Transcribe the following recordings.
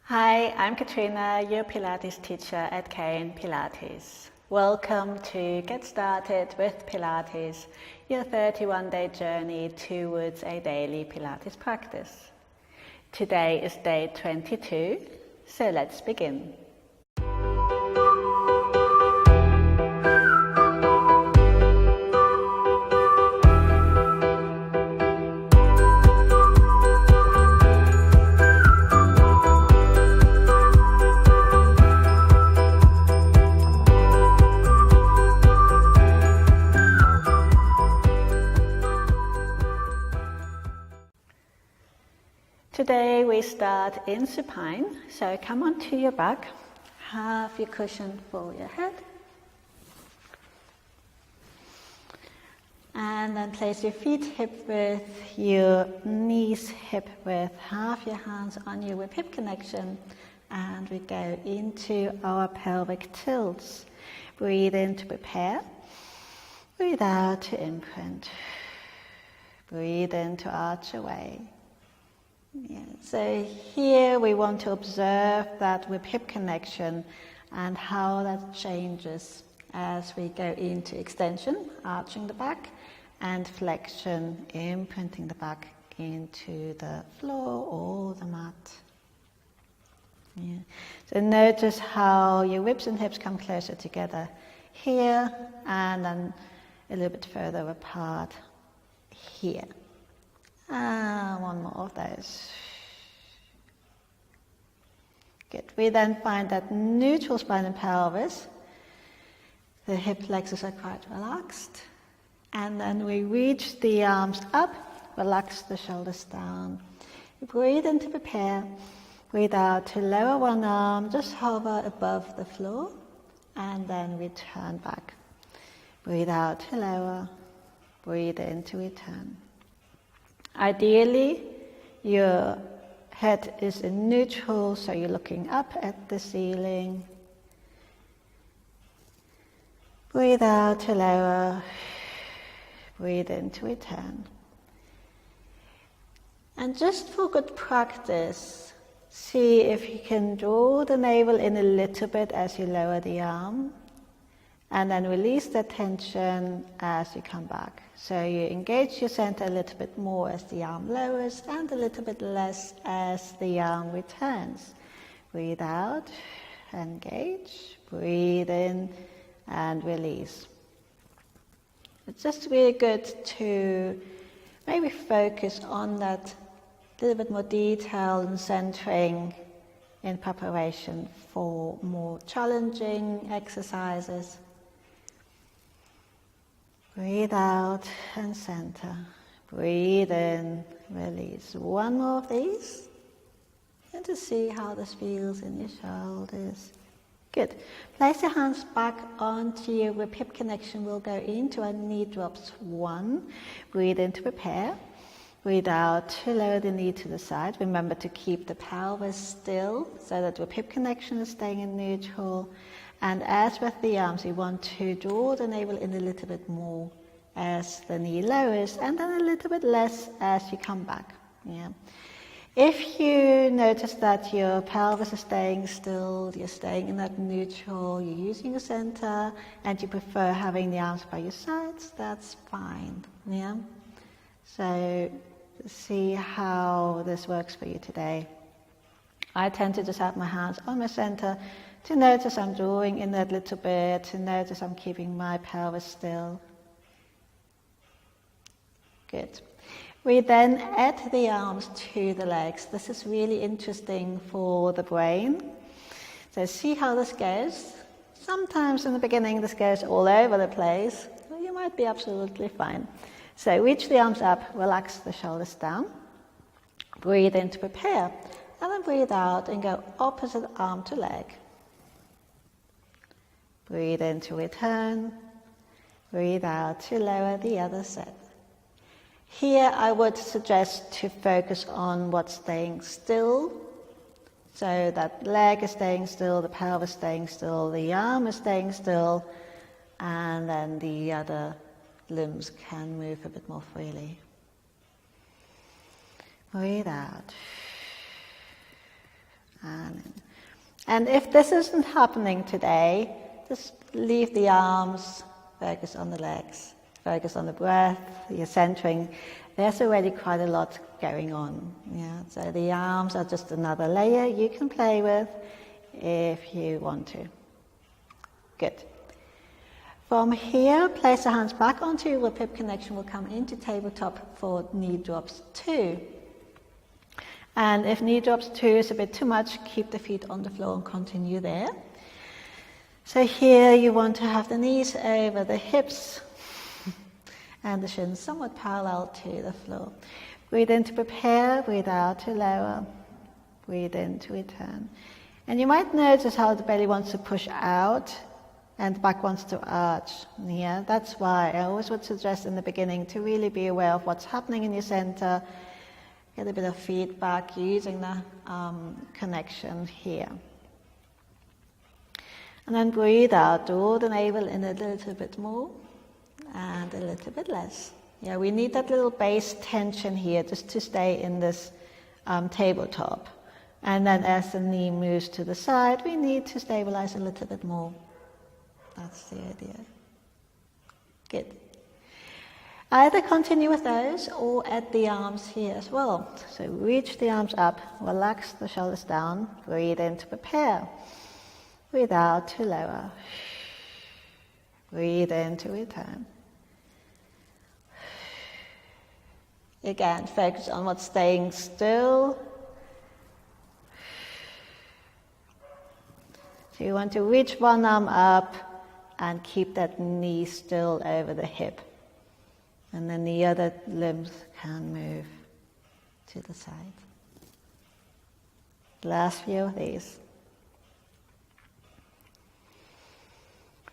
Hi, I'm Katrina, your Pilates teacher at Pilates. Welcome to Get Started with Pilates, your 31-day journey towards a daily Pilates practice. Today is day 22, so let's begin. Today we start in supine, so come onto your back, have your cushion for your head, and then place your feet hip width, your knees hip width, have your hands on your hip connection, and we go into our pelvic tilts. Breathe in to prepare, breathe out to imprint, breathe in to arch away. Yeah. So here we want to observe that with hip connection and how that changes as we go into extension, arching the back, and flexion, imprinting the back into the floor or the mat. Yeah. So notice how your ribs and hips come closer together here and then a little bit further apart here. One more of those. Good. We then find that neutral spine and pelvis. The hip flexors are quite relaxed. And then we reach the arms up, relax the shoulders down. Breathe in to prepare. Breathe out to lower one arm, just hover above the floor. And then return back. Breathe out to lower. Breathe in to return. Ideally, your head is in neutral, so you're looking up at the ceiling. Breathe out to lower. Breathe in to return. And just for good practice, see if you can draw the navel in a little bit as you lower the arm. And then release the tension as you come back. So you engage your center a little bit more as the arm lowers and a little bit less as the arm returns. Breathe out, engage, breathe in and release. It's just really good to maybe focus on that little bit more detail and centering in preparation for more challenging exercises. Breathe out and center. Breathe in, release. One more of these. And to see how this feels in your shoulders. Good. Place your hands back onto your hip connection. We'll go into our knee drops. 1. Breathe in to prepare. Breathe out to lower the knee to the side. Remember to keep the pelvis still so that your hip connection is staying in neutral. And as with the arms, you want to draw the navel in a little bit more as the knee lowers, and then a little bit less as you come back. Yeah. If you notice that your pelvis is staying still, you're staying in that neutral, you're using your center, and you prefer having the arms by your sides, that's fine. Yeah. So see how this works for you today. I tend to just have my hands on my center, to notice I'm drawing in that little bit, to notice I'm keeping my pelvis still. Good. We then add the arms to the legs. This is really interesting for the brain. So see how this goes. Sometimes in the beginning this goes all over the place. Well, you might be absolutely fine. So reach the arms up, relax the shoulders down. Breathe in to prepare. And then breathe out and go opposite arm to leg. Breathe in to return. Breathe out to lower the other side. Here I would suggest to focus on what's staying still. So that leg is staying still, the pelvis is staying still, the arm is staying still, and then the other limbs can move a bit more freely. Breathe out. and in. And if this isn't happening today, just leave the arms, focus on the legs, focus on the breath, you're centering. There's already quite a lot going on. Yeah? So the arms are just another layer you can play with if you want to. Good. From here, place the hands back onto your hip connection. We'll come into tabletop for knee drops 2. And if knee drops 2 is a bit too much, keep the feet on the floor and continue there. So here you want to have the knees over the hips and the shins somewhat parallel to the floor. Breathe in to prepare, breathe out to lower, breathe in to return. And you might notice how the belly wants to push out and the back wants to arch. Yeah, that's why I always would suggest in the beginning to really be aware of what's happening in your center, get a bit of feedback using the connection here. And then breathe out, draw the navel in a little bit more and a little bit less. Yeah, we need that little base tension here just to stay in this tabletop. And then as the knee moves to the side, we need to stabilize a little bit more. That's the idea. Good. Either continue with those or add the arms here as well. So reach the arms up, relax the shoulders down, breathe in to prepare. Breathe out to lower. Breathe in to return. Again, focus on what's staying still. So you want to reach one arm up and keep that knee still over the hip. And then the other limbs can move to the side. Last few of these.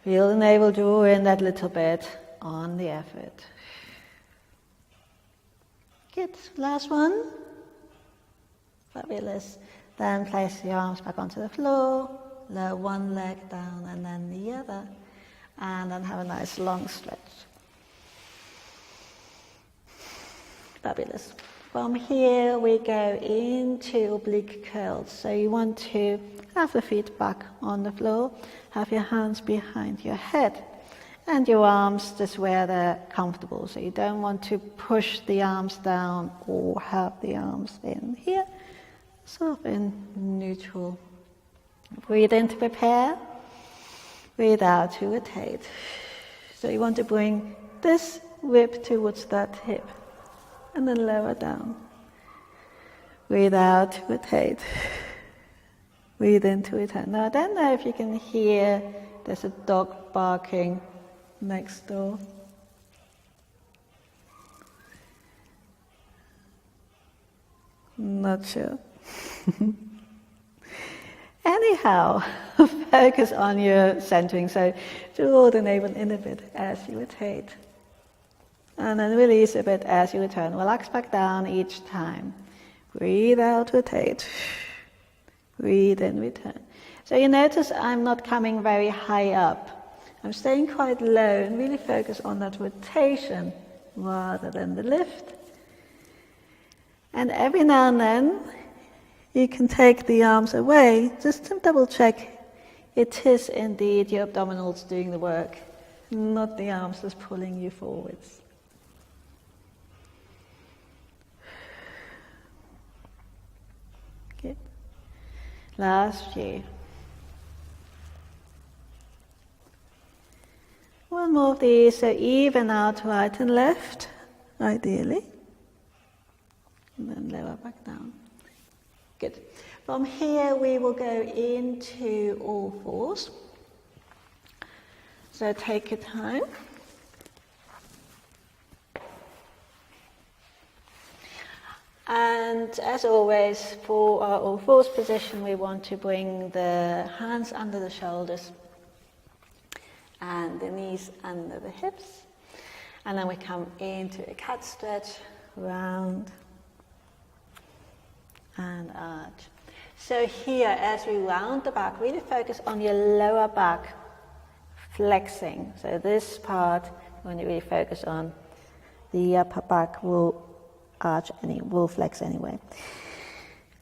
Feel the navel draw in that little bit on the effort. Good. Last one. Fabulous. Then place your arms back onto the floor. Lower one leg down and then the other. And then have a nice long stretch. Fabulous. From here we go into oblique curls. So you want to have the feet back on the floor, have your hands behind your head, and your arms just where they're comfortable. So you don't want to push the arms down or have the arms in here, sort of in neutral. Breathe in to prepare, breathe out to rotate. So you want to bring this rib towards that hip. And then lower down. Breathe out, rotate. Breathe in to return. Now I don't know if you can hear, there's a dog barking next door. Not sure. Anyhow, focus on your centering. So draw the navel in a bit as you rotate. And then release a bit as you return. Relax back down each time. Breathe out, rotate. Breathe in, return. So you notice I'm not coming very high up. I'm staying quite low and really focus on that rotation rather than the lift. And every now and then you can take the arms away just to double check it is indeed your abdominals doing the work, not the arms just pulling you forwards. Good. Last few. One more of these, so even out right and left, ideally. And then lower back down. Good. From here we will go into all fours. So take your time. And as always, for our all fours position, we want to bring the hands under the shoulders and the knees under the hips. And then we come into a cat stretch, round and arch. So here, as we round the back, really focus on your lower back flexing. So this part, when you really focus on, the upper back will arch, will flex anyway.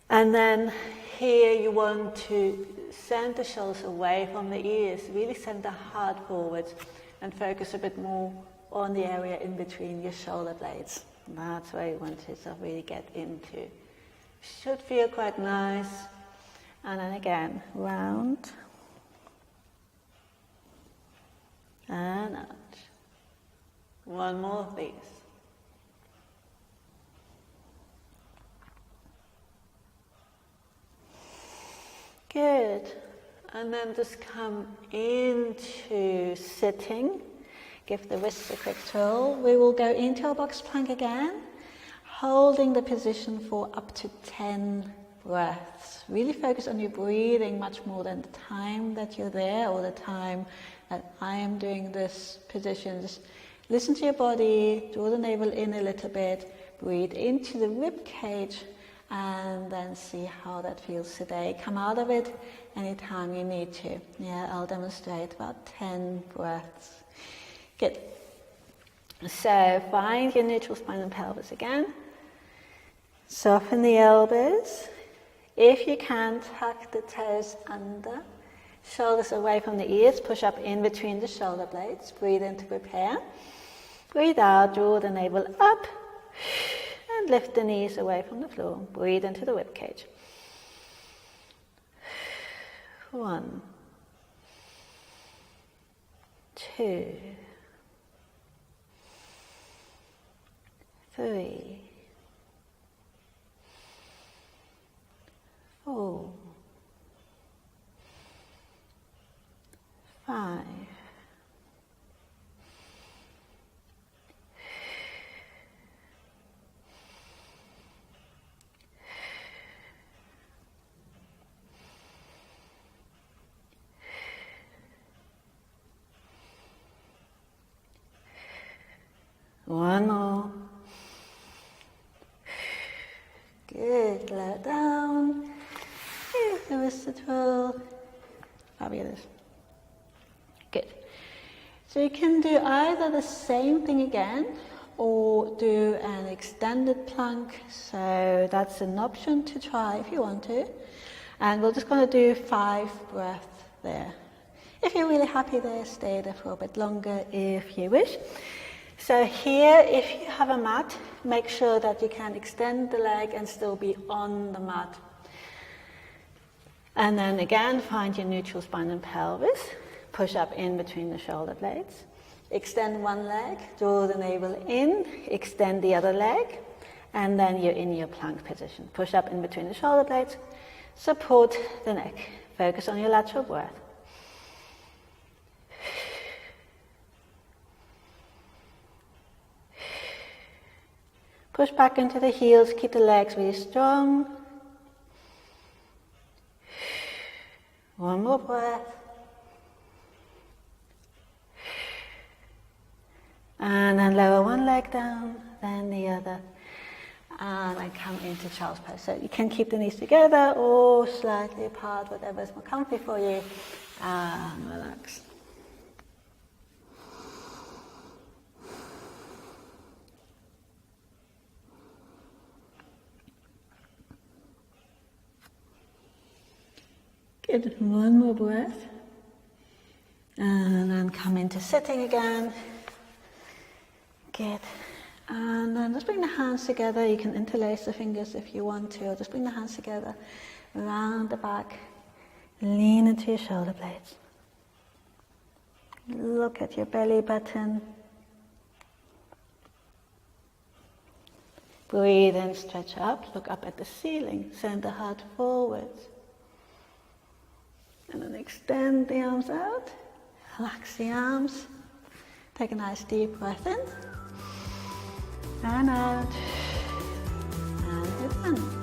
And then here you want to send the shoulders away from the ears, really send the heart forwards and focus a bit more on the area in between your shoulder blades. That's where you want to sort of really get into. Should feel quite nice. And then again, round and out. One more of these. Good. And then just come into sitting. Give the wrists a quick twirl. We will go into our box plank again, holding the position for up to 10 breaths. Really focus on your breathing much more than the time that you're there or the time that I am doing this position. Just listen to your body, draw the navel in a little bit, breathe into the rib cage, and then see how that feels today. Come out of it anytime you need to. Yeah, I'll demonstrate about 10 breaths. Good. So find your neutral spine and pelvis again. Soften the elbows. If you can, tuck the toes under. Shoulders away from the ears. Push up in between the shoulder blades. Breathe in to prepare. Breathe out. Draw the navel up. And lift the knees away from the floor. Breathe into the rib cage. 1, 2, 3, 4, 5, 1 more. Good, let down. Give the wrist a twirl. Fabulous. Good. So you can do either the same thing again or do an extended plank. So that's an option to try if you want to. And we're just going to do 5 breaths there. If you're really happy there, stay there for a bit longer if you wish. So here, if you have a mat, make sure that you can extend the leg and still be on the mat. And then again, find your neutral spine and pelvis. Push up in between the shoulder blades. Extend one leg, draw the navel in, extend the other leg, and then you're in your plank position. Push up in between the shoulder blades, support the neck. Focus on your lateral breath. Push back into the heels, keep the legs really strong. 1 more breath. And then lower one leg down, then the other. And then come into child's pose. So you can keep the knees together or slightly apart, whatever is more comfy for you. And relax. Good, 1 more breath. And then come into sitting again. Good. And then just bring the hands together. You can interlace the fingers if you want to, or just bring the hands together around the back. Lean into your shoulder blades. Look at your belly button. Breathe in, stretch up, look up at the ceiling, send the heart forwards. And then extend the arms out, relax the arms. Take a nice deep breath in, and out, and you're done.